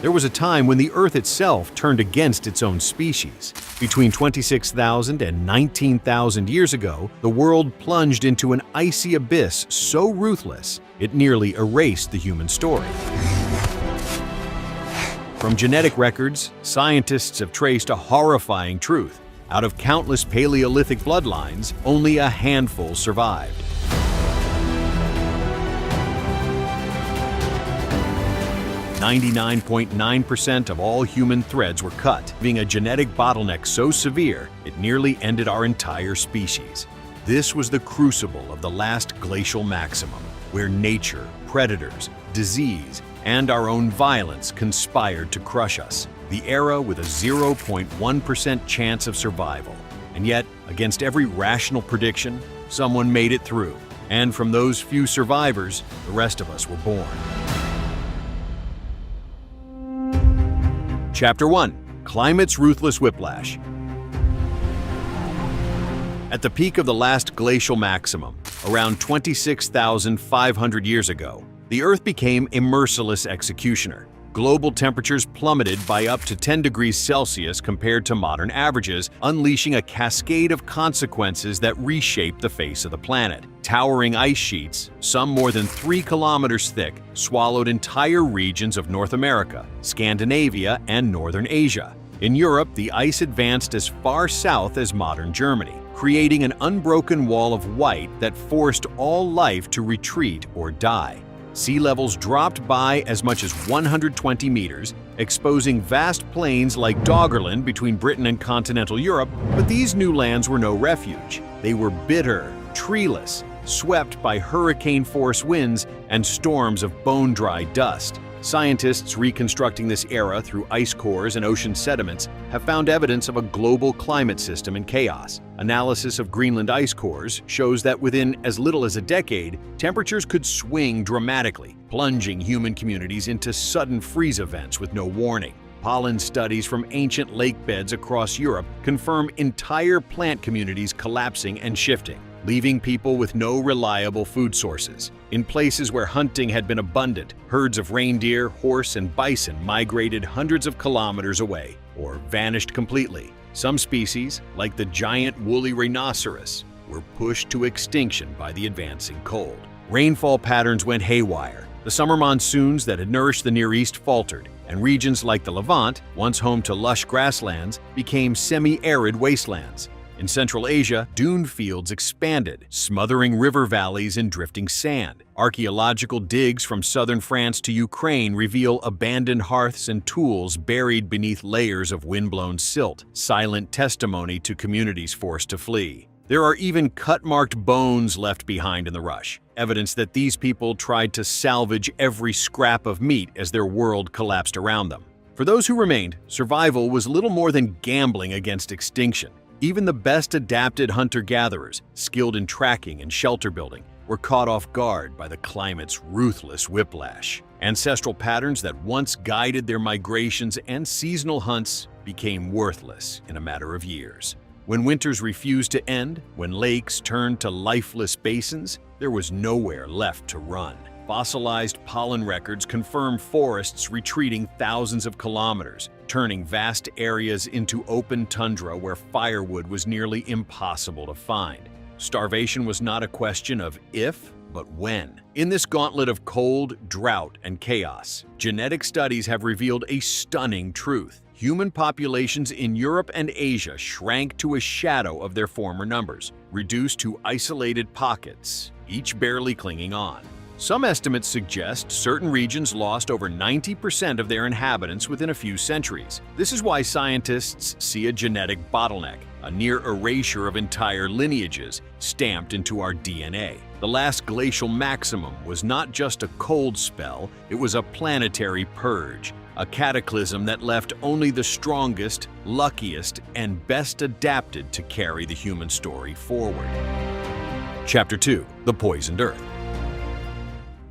There was a time when the Earth itself turned against its own species. Between 26,000 and 19,000 years ago, the world plunged into an icy abyss so ruthless, it nearly erased the human story. From genetic records, scientists have traced a horrifying truth. Out of countless Paleolithic bloodlines, only a handful survived. 99.9% of all human threads were cut, leaving a genetic bottleneck so severe it nearly ended our entire species. This was the crucible of the Last Glacial Maximum, where nature, predators, disease, and our own violence conspired to crush us. The era with a 0.1% chance of survival. And yet, against every rational prediction, someone made it through. And from those few survivors, the rest of us were born. Chapter 1. Climate's Ruthless Whiplash. At the peak of the Last Glacial Maximum, around 26,500 years ago, the Earth became a merciless executioner. Global temperatures plummeted by up to 10 degrees Celsius compared to modern averages, unleashing a cascade of consequences that reshaped the face of the planet. Towering ice sheets, some more than 3 kilometers thick, swallowed entire regions of North America, Scandinavia, and Northern Asia. In Europe, the ice advanced as far south as modern Germany, creating an unbroken wall of white that forced all life to retreat or die. Sea levels dropped by as much as 120 meters, exposing vast plains like Doggerland between Britain and continental Europe, but these new lands were no refuge. They were bitter, treeless, swept by hurricane-force winds and storms of bone-dry dust. Scientists reconstructing this era through ice cores and ocean sediments have found evidence of a global climate system in chaos. Analysis of Greenland ice cores shows that within as little as a decade, temperatures could swing dramatically, plunging human communities into sudden freeze events with no warning. Pollen studies from ancient lake beds across Europe confirm entire plant communities collapsing and shifting, leaving people with no reliable food sources. In places where hunting had been abundant, herds of reindeer, horse, and bison migrated hundreds of kilometers away, or vanished completely. Some species, like the giant woolly rhinoceros, were pushed to extinction by the advancing cold. Rainfall patterns went haywire. The summer monsoons that had nourished the Near East faltered, and regions like the Levant, once home to lush grasslands, became semi-arid wastelands. In Central Asia, dune fields expanded, smothering river valleys in drifting sand. Archaeological digs from southern France to Ukraine reveal abandoned hearths and tools buried beneath layers of windblown silt, silent testimony to communities forced to flee. There are even cut-marked bones left behind in the rush, evidence that these people tried to salvage every scrap of meat as their world collapsed around them. For those who remained, survival was little more than gambling against extinction. Even the best adapted hunter-gatherers, skilled in tracking and shelter building, were caught off guard by the climate's ruthless whiplash. Ancestral patterns that once guided their migrations and seasonal hunts became worthless in a matter of years. When winters refused to end, when lakes turned to lifeless basins, there was nowhere left to run. Fossilized pollen records confirm forests retreating thousands of kilometers, turning vast areas into open tundra where firewood was nearly impossible to find. Starvation was not a question of if, but when. In this gauntlet of cold, drought, and chaos, genetic studies have revealed a stunning truth. Human populations in Europe and Asia shrank to a shadow of their former numbers, reduced to isolated pockets, each barely clinging on. Some estimates suggest certain regions lost over 90% of their inhabitants within a few centuries. This is why scientists see a genetic bottleneck, a near erasure of entire lineages stamped into our DNA. The Last Glacial Maximum was not just a cold spell, it was a planetary purge, a cataclysm that left only the strongest, luckiest, and best adapted to carry the human story forward. Chapter 2. The Poisoned Earth.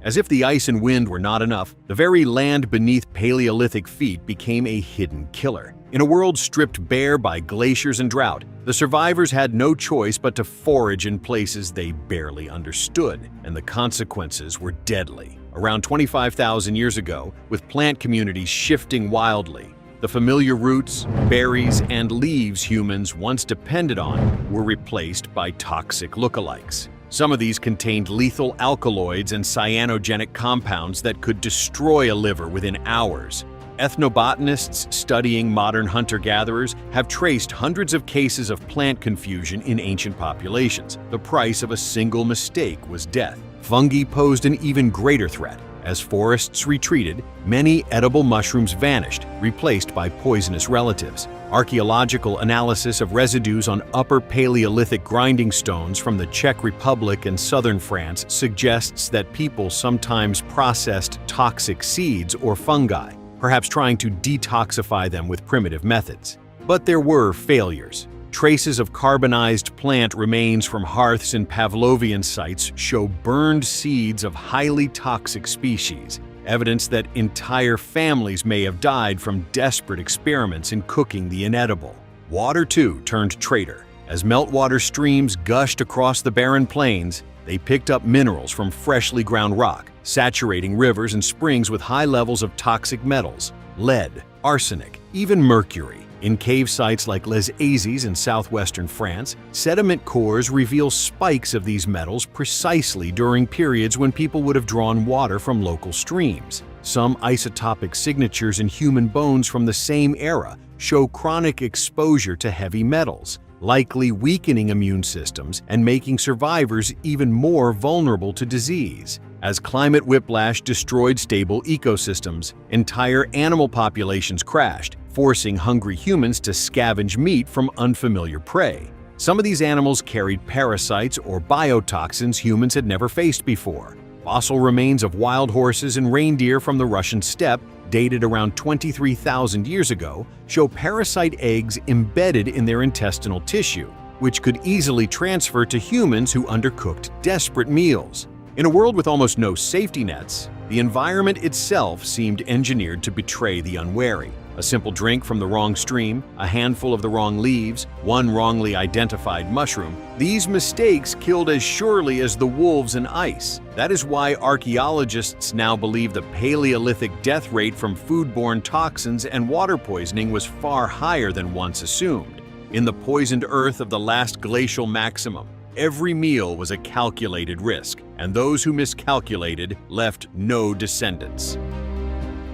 As if the ice and wind were not enough, the very land beneath Paleolithic feet became a hidden killer. In a world stripped bare by glaciers and drought, the survivors had no choice but to forage in places they barely understood, and the consequences were deadly. around 25,000 years ago, with plant communities shifting wildly. The familiar roots, berries, and leaves humans once depended on were replaced by toxic lookalikes. Some of these contained lethal alkaloids and cyanogenic compounds that could destroy a liver within hours. Ethnobotanists studying modern hunter-gatherers have traced hundreds of cases of plant confusion in ancient populations. The price of a single mistake was death. Fungi posed an even greater threat. As forests retreated, many edible mushrooms vanished, replaced by poisonous relatives. Archaeological analysis of residues on Upper Paleolithic grinding stones from the Czech Republic and southern France suggests that people sometimes processed toxic seeds or fungi, perhaps trying to detoxify them with primitive methods. But there were failures. Traces of carbonized plant remains from hearths and Pavlovian sites show burned seeds of highly toxic species, evidence that entire families may have died from desperate experiments in cooking the inedible. Water, too, turned traitor. As meltwater streams gushed across the barren plains, they picked up minerals from freshly ground rock, saturating rivers and springs with high levels of toxic metals, lead, arsenic, even mercury. In cave sites like Les Azes in southwestern France, sediment cores reveal spikes of these metals precisely during periods when people would have drawn water from local streams. Some isotopic signatures in human bones from the same era show chronic exposure to heavy metals, likely weakening immune systems and making survivors even more vulnerable to disease. As climate whiplash destroyed stable ecosystems, entire animal populations crashed, forcing hungry humans to scavenge meat from unfamiliar prey. Some of these animals carried parasites or biotoxins humans had never faced before. Fossil remains of wild horses and reindeer from the Russian steppe, dated around 23,000 years ago, show parasite eggs embedded in their intestinal tissue, which could easily transfer to humans who undercooked desperate meals. In a world with almost no safety nets, the environment itself seemed engineered to betray the unwary. A simple drink from the wrong stream, a handful of the wrong leaves, one wrongly identified mushroom, these mistakes killed as surely as the wolves in ice. That is why archaeologists now believe the Paleolithic death rate from foodborne toxins and water poisoning was far higher than once assumed. In the poisoned earth of the Last Glacial Maximum, every meal was a calculated risk, and those who miscalculated left no descendants.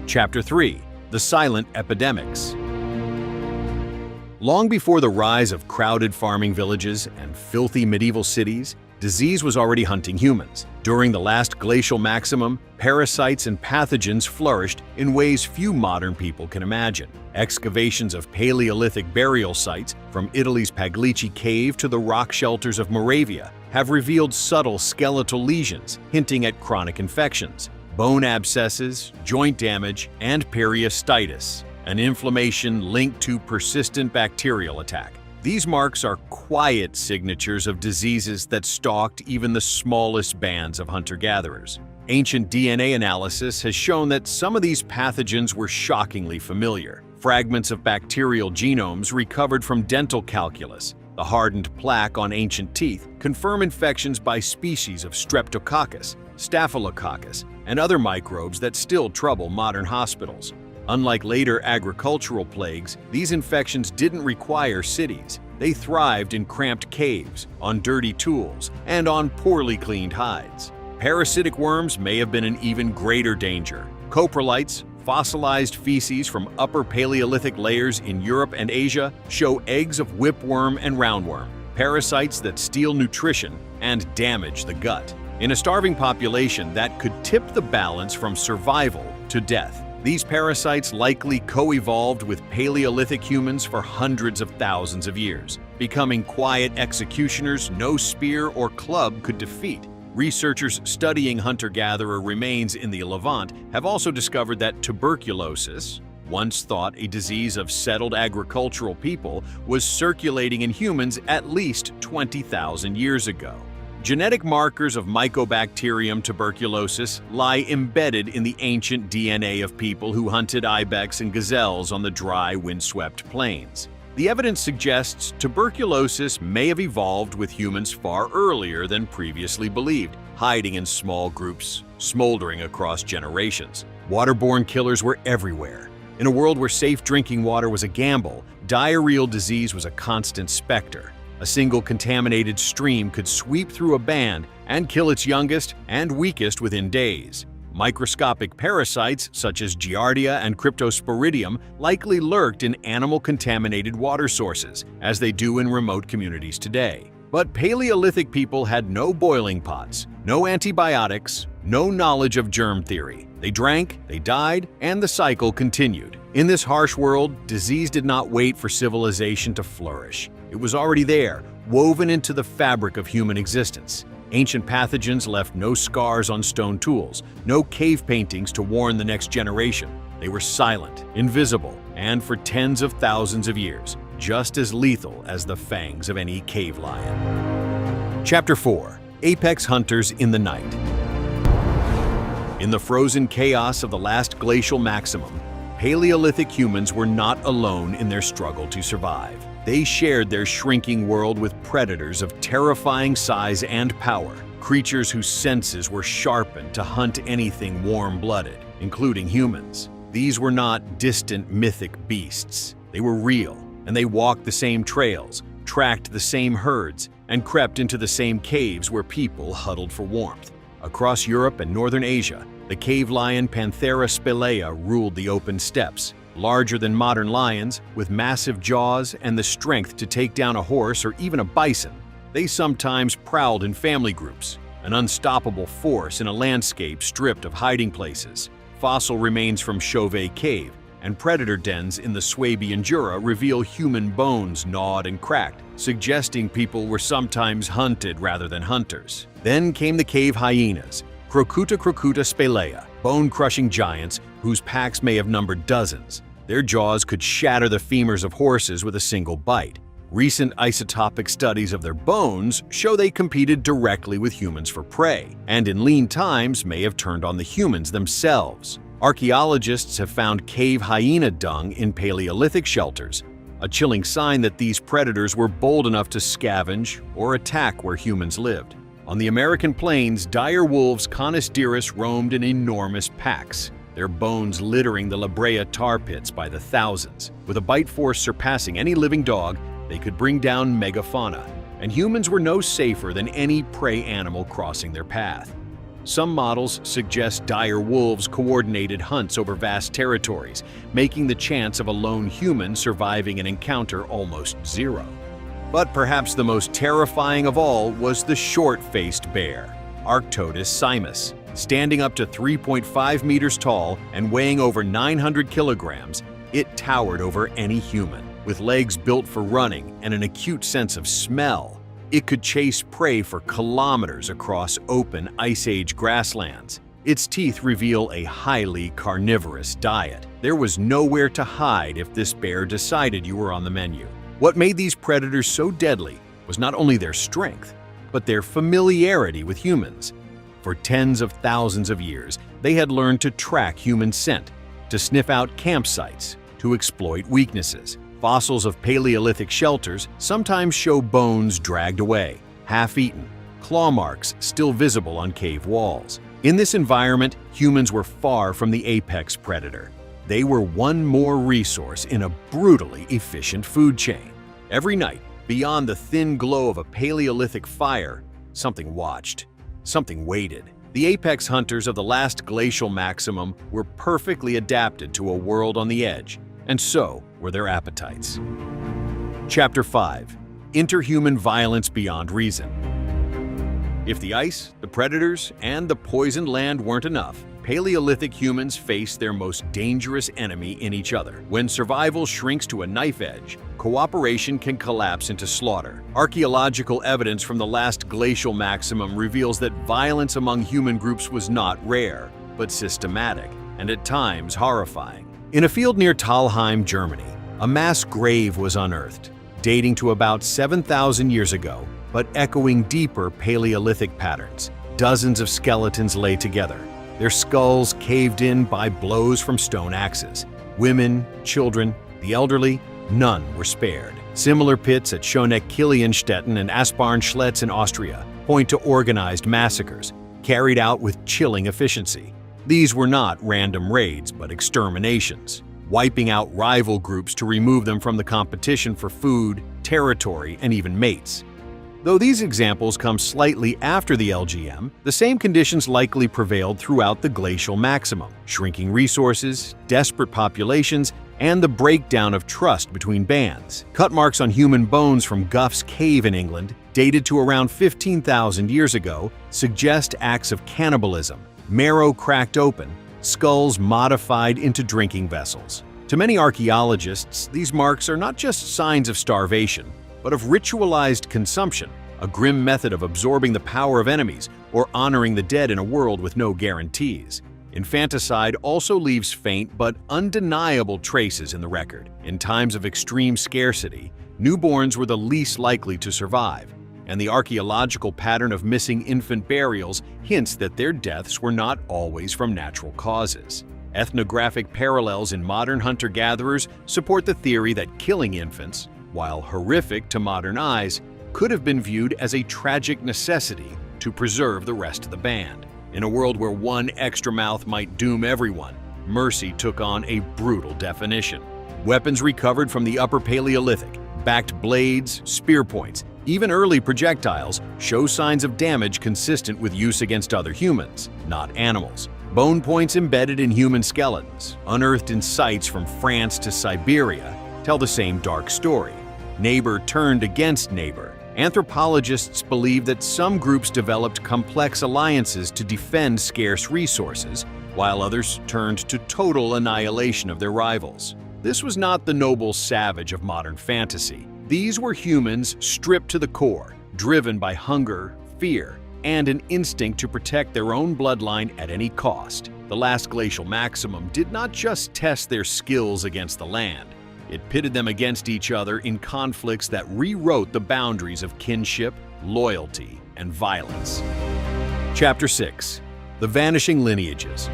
Chapter 3. The Silent Epidemics. Long before the rise of crowded farming villages and filthy medieval cities, disease was already hunting humans. During the Last Glacial Maximum, parasites and pathogens flourished in ways few modern people can imagine. Excavations of Paleolithic burial sites, from Italy's Paglici Cave to the rock shelters of Moravia, have revealed subtle skeletal lesions hinting at chronic infections. Bone abscesses, joint damage, and periostitis, an inflammation linked to persistent bacterial attack. These marks are quiet signatures of diseases that stalked even the smallest bands of hunter-gatherers. Ancient DNA analysis has shown that some of these pathogens were shockingly familiar. Fragments of bacterial genomes recovered from dental calculus, the hardened plaque on ancient teeth, confirm infections by species of Streptococcus, Staphylococcus, and other microbes that still trouble modern hospitals. Unlike later agricultural plagues, these infections didn't require cities. They thrived in cramped caves, on dirty tools, and on poorly cleaned hides. Parasitic worms may have been an even greater danger. Coprolites, fossilized feces from Upper Paleolithic layers in Europe and Asia, show eggs of whipworm and roundworm, parasites that steal nutrition and damage the gut. In a starving population, that could tip the balance from survival to death. These parasites likely co-evolved with Paleolithic humans for hundreds of thousands of years, becoming quiet executioners no spear or club could defeat. Researchers studying hunter-gatherer remains in the Levant have also discovered that tuberculosis, once thought a disease of settled agricultural people, was circulating in humans at least 20,000 years ago. Genetic markers of Mycobacterium tuberculosis lie embedded in the ancient DNA of people who hunted ibex and gazelles on the dry, windswept plains. The evidence suggests tuberculosis may have evolved with humans far earlier than previously believed, hiding in small groups smoldering across generations. Waterborne killers were everywhere. In a world where safe drinking water was a gamble, diarrheal disease was a constant specter. A single contaminated stream could sweep through a band and kill its youngest and weakest within days. Microscopic parasites such as Giardia and Cryptosporidium likely lurked in animal-contaminated water sources, as they do in remote communities today. But Paleolithic people had no boiling pots, no antibiotics, no knowledge of germ theory. They drank, they died, and the cycle continued. In this harsh world, disease did not wait for civilization to flourish. It was already there, woven into the fabric of human existence. Ancient pathogens left no scars on stone tools, no cave paintings to warn the next generation. They were silent, invisible, and for tens of thousands of years, just as lethal as the fangs of any cave lion. Chapter 4. Apex Hunters in the Night. In the frozen chaos of the Last Glacial Maximum, Paleolithic humans were not alone in their struggle to survive. They shared their shrinking world with predators of terrifying size and power, creatures whose senses were sharpened to hunt anything warm-blooded, including humans. These were not distant mythic beasts. They were real, and they walked the same trails, tracked the same herds, and crept into the same caves where people huddled for warmth. Across Europe and northern Asia, the cave lion Panthera spelaea ruled the open steppes. Larger than modern lions, with massive jaws and the strength to take down a horse or even a bison, they sometimes prowled in family groups, an unstoppable force in a landscape stripped of hiding places. Fossil remains from Chauvet Cave and predator dens in the Swabian Jura reveal human bones gnawed and cracked, suggesting people were sometimes hunted rather than hunters. Then came the cave hyenas, Crocuta spelaea, bone-crushing giants whose packs may have numbered dozens. Their jaws could shatter the femurs of horses with a single bite. Recent isotopic studies of their bones show they competed directly with humans for prey, and in lean times may have turned on the humans themselves. Archaeologists have found cave hyena dung in Paleolithic shelters, a chilling sign that these predators were bold enough to scavenge or attack where humans lived. On the American plains, dire wolves Conisderis roamed in enormous packs, their bones littering the La Brea tar pits by the thousands. With a bite force surpassing any living dog, they could bring down megafauna, and humans were no safer than any prey animal crossing their path. Some models suggest dire wolves coordinated hunts over vast territories, making the chance of a lone human surviving an encounter almost zero. But perhaps the most terrifying of all was the short-faced bear, Arctodus simus. Standing up to 3.5 meters tall and weighing over 900 kilograms, it towered over any human. With legs built for running and an acute sense of smell, it could chase prey for kilometers across open Ice Age grasslands. Its teeth reveal a highly carnivorous diet. There was nowhere to hide if this bear decided you were on the menu. What made these predators so deadly was not only their strength, but their familiarity with humans. For tens of thousands of years, they had learned to track human scent, to sniff out campsites, to exploit weaknesses. Fossils of Paleolithic shelters sometimes show bones dragged away, half-eaten, claw marks still visible on cave walls. In this environment, humans were far from the apex predator. They were one more resource in a brutally efficient food chain. Every night, beyond the thin glow of a Paleolithic fire, something watched. Something waited. The apex hunters of the Last Glacial Maximum were perfectly adapted to a world on the edge, and so were their appetites. Chapter 5. Interhuman Violence Beyond Reason. If the ice, the predators, and the poisoned land weren't enough, Paleolithic humans faced their most dangerous enemy in each other. When survival shrinks to a knife edge, cooperation can collapse into slaughter. Archaeological evidence from the Last Glacial Maximum reveals that violence among human groups was not rare, but systematic, and at times horrifying. In a field near Talheim, Germany, a mass grave was unearthed, dating to about 7,000 years ago, but echoing deeper Paleolithic patterns. Dozens of skeletons lay together, their skulls caved in by blows from stone axes. Women, children, the elderly, none were spared. Similar pits at Schöneck-Kilienstetten and Aspern-Schletz in Austria point to organized massacres, carried out with chilling efficiency. These were not random raids, but exterminations, wiping out rival groups to remove them from the competition for food, territory, and even mates. Though these examples come slightly after the LGM, the same conditions likely prevailed throughout the glacial maximum: shrinking resources, desperate populations, and the breakdown of trust between bands. Cut marks on human bones from Gough's Cave in England, dated to around 15,000 years ago, suggest acts of cannibalism, marrow cracked open, skulls modified into drinking vessels. To many archaeologists, these marks are not just signs of starvation, but of ritualized consumption, a grim method of absorbing the power of enemies or honoring the dead in a world with no guarantees. Infanticide also leaves faint but undeniable traces in the record. In times of extreme scarcity, newborns were the least likely to survive, and the archaeological pattern of missing infant burials hints that their deaths were not always from natural causes. Ethnographic parallels in modern hunter-gatherers support the theory that killing infants, while horrific to modern eyes, could have been viewed as a tragic necessity to preserve the rest of the band. In a world where one extra mouth might doom everyone, mercy took on a brutal definition. Weapons recovered from the Upper Paleolithic, backed blades, spear points, even early projectiles, show signs of damage consistent with use against other humans, not animals. Bone points embedded in human skeletons, unearthed in sites from France to Siberia, tell the same dark story. Neighbor turned against neighbor. Anthropologists believe that some groups developed complex alliances to defend scarce resources, while others turned to total annihilation of their rivals. This was not the noble savage of modern fantasy. These were humans stripped to the core, driven by hunger, fear, and an instinct to protect their own bloodline at any cost. The Last Glacial Maximum did not just test their skills against the land. It pitted them against each other in conflicts that rewrote the boundaries of kinship, loyalty, and violence. Chapter 6. The Vanishing Lineages.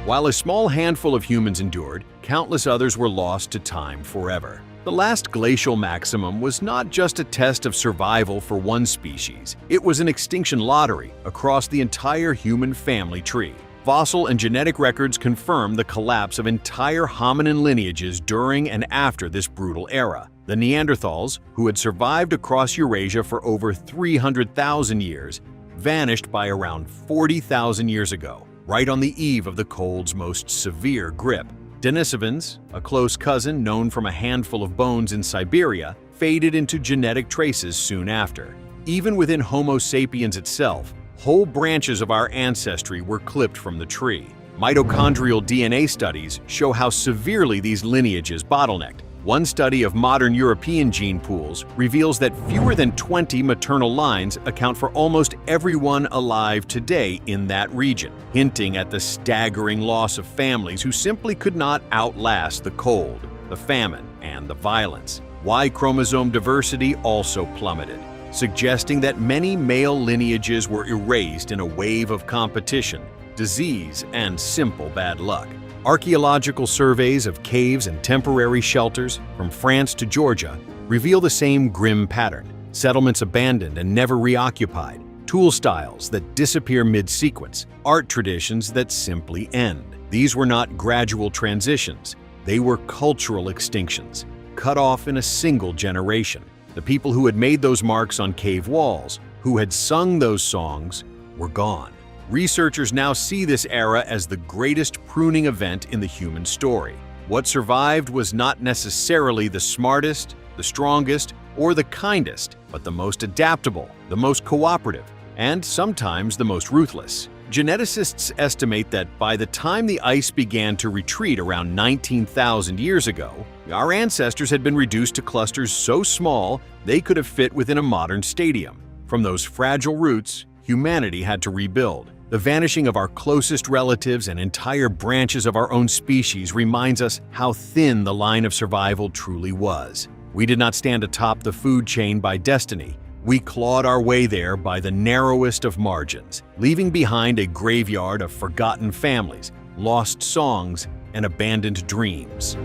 While a small handful of humans endured, countless others were lost to time forever. The Last Glacial Maximum was not just a test of survival for one species, it was an extinction lottery across the entire human family tree. Fossil and genetic records confirm the collapse of entire hominin lineages during and after this brutal era. The Neanderthals, who had survived across Eurasia for over 300,000 years, vanished by around 40,000 years ago, right on the eve of the cold's most severe grip. Denisovans, a close cousin known from a handful of bones in Siberia, faded into genetic traces soon after. Even within Homo sapiens itself, whole branches of our ancestry were clipped from the tree. Mitochondrial DNA studies show how severely these lineages bottlenecked. One study of modern European gene pools reveals that fewer than 20 maternal lines account for almost everyone alive today in that region, hinting at the staggering loss of families who simply could not outlast the cold, the famine, and the violence. Y chromosome diversity also plummeted, suggesting that many male lineages were erased in a wave of competition, disease, and simple bad luck. Archaeological surveys of caves and temporary shelters from France to Georgia reveal the same grim pattern: settlements abandoned and never reoccupied, tool styles that disappear mid-sequence, art traditions that simply end. These were not gradual transitions, they were cultural extinctions, cut off in a single generation. The people who had made those marks on cave walls, who had sung those songs, were gone. Researchers now see this era as the greatest pruning event in the human story. What survived was not necessarily the smartest, the strongest, or the kindest, but the most adaptable, the most cooperative, and sometimes the most ruthless. Geneticists estimate that by the time the ice began to retreat around 19,000 years ago, our ancestors had been reduced to clusters so small they could have fit within a modern stadium. From those fragile roots, humanity had to rebuild. The vanishing of our closest relatives and entire branches of our own species reminds us how thin the line of survival truly was. We did not stand atop the food chain by destiny. We clawed our way there by the narrowest of margins, leaving behind a graveyard of forgotten families, lost songs, and abandoned dreams.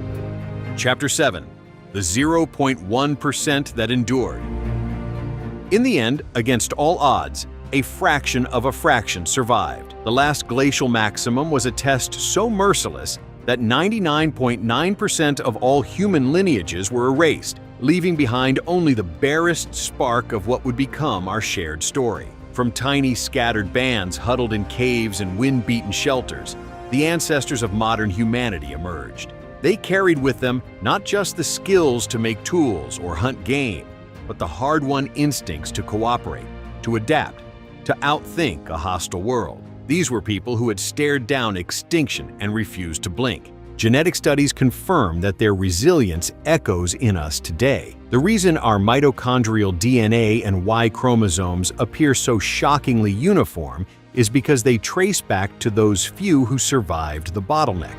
Chapter 7. The 0.1% that endured. In the end, against all odds, a fraction of a fraction survived. The last glacial maximum was a test so merciless that 99.9% of all human lineages were erased, leaving behind only the barest spark of what would become our shared story. From tiny scattered bands huddled in caves and wind-beaten shelters, the ancestors of modern humanity emerged. They carried with them not just the skills to make tools or hunt game, but the hard-won instincts to cooperate, to adapt, to outthink a hostile world. These were people who had stared down extinction and refused to blink. Genetic studies confirm that their resilience echoes in us today. The reason our mitochondrial DNA and Y chromosomes appear so shockingly uniform is because they trace back to those few who survived the bottleneck.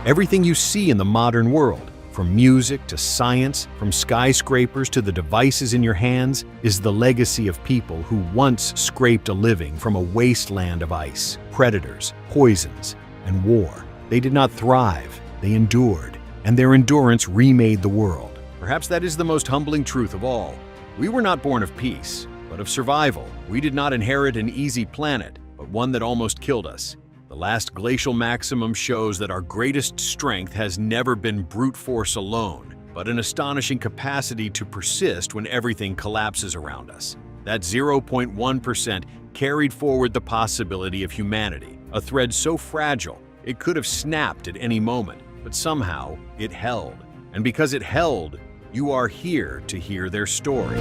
Everything you see in the modern world, from music to science, from skyscrapers to the devices in your hands, is the legacy of people who once scraped a living from a wasteland of ice, predators, poisons, and war. They did not thrive, they endured, and their endurance remade the world. Perhaps that is the most humbling truth of all. We were not born of peace, but of survival. We did not inherit an easy planet, but one that almost killed us. The last glacial maximum shows that our greatest strength has never been brute force alone, but an astonishing capacity to persist when everything collapses around us. That 0.1% carried forward the possibility of humanity, a thread so fragile it could have snapped at any moment, but somehow it held. And because it held, you are here to hear their story.